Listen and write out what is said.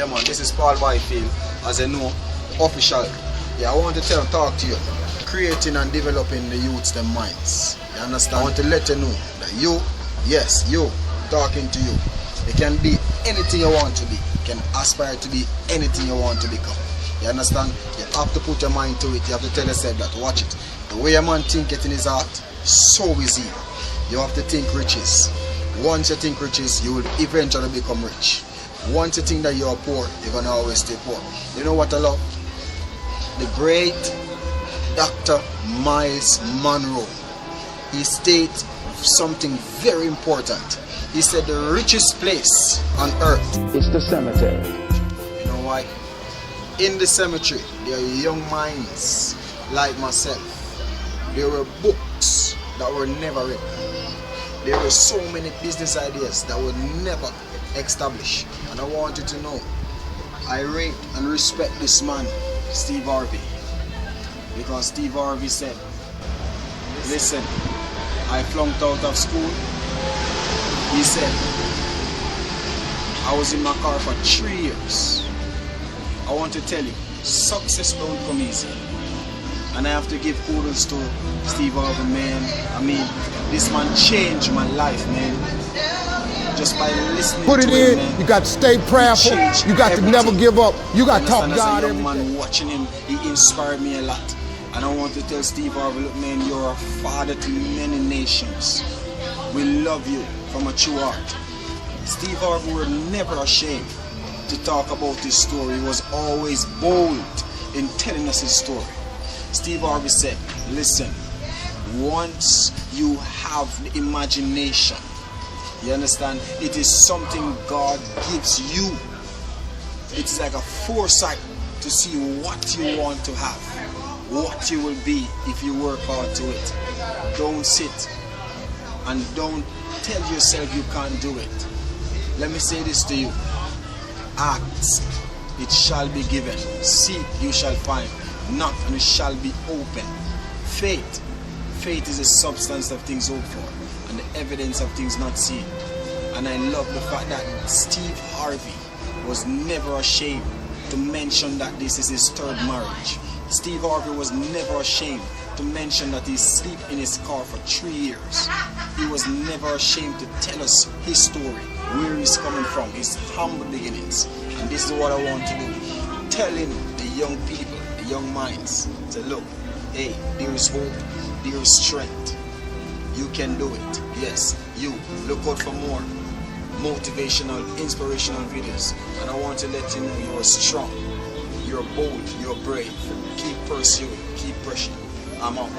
Yeah man, this is Paul Byfield, as a new official. Yeah, I want to talk to you. Creating and developing the youths' their minds. You understand? I want to let you know that you, yes, you, talking to you, you can be anything you want to be. You can aspire to be anything you want to become. You understand? You have to put your mind to it. You have to tell yourself that, watch it. The way a man think it in his heart, so is he. You have to think riches. Once you think riches, you will eventually become rich. Once you think that you are poor, you're going to always stay poor. You know what I love? The great Dr. Miles Monroe, he stated something very important. He said the richest place on earth is the cemetery. You know why? In the cemetery, there are young minds like myself. There were books that were never written. There were so many business ideas that were never established. And I want you to know, I rate and respect this man, Steve Harvey. Because Steve Harvey said, listen, I flunked out of school. He said, I was in my car for 3 years. I want to tell you, success don't come easy. And I have to give kudos to Steve Harvey, man. I mean, this man changed my life, man. Just by listening Put it to him, in, man. you got to stay prayerful, you got everything. to never give up, you got to talk As God a young every day. man watching him, he inspired me a lot. And I want to tell Steve Harvey, look man, you're a father to many nations. We love you from a true heart. Steve Harvey was never ashamed to talk about his story. He was always bold in telling us his story. Steve Harvey said, listen, once you have the imagination, you understand, it is something God gives you. It is like a foresight to see what you want to have, what you will be if you work hard to it. Don't sit and don't tell yourself you can't do it. Let me say this to you. Ask, it shall be given. Seek, you shall find. Knock, and it shall be open. Faith. Faith is the substance of things hoped for and the evidence of things not seen. And I love the fact that Steve Harvey was never ashamed to mention that this is his third marriage. Steve Harvey was never ashamed to mention that he slept in his car for 3 years. He was never ashamed to tell us his story, where he's coming from, his humble beginnings. And this is what I want to do. Telling the young people, the young minds, to look, hey, there is hope, there is strength. You can do it. Yes, you. Look out for more motivational, inspirational videos. And I want to let you know you are strong, you're bold, you're brave. Keep pursuing, keep pushing. I'm out.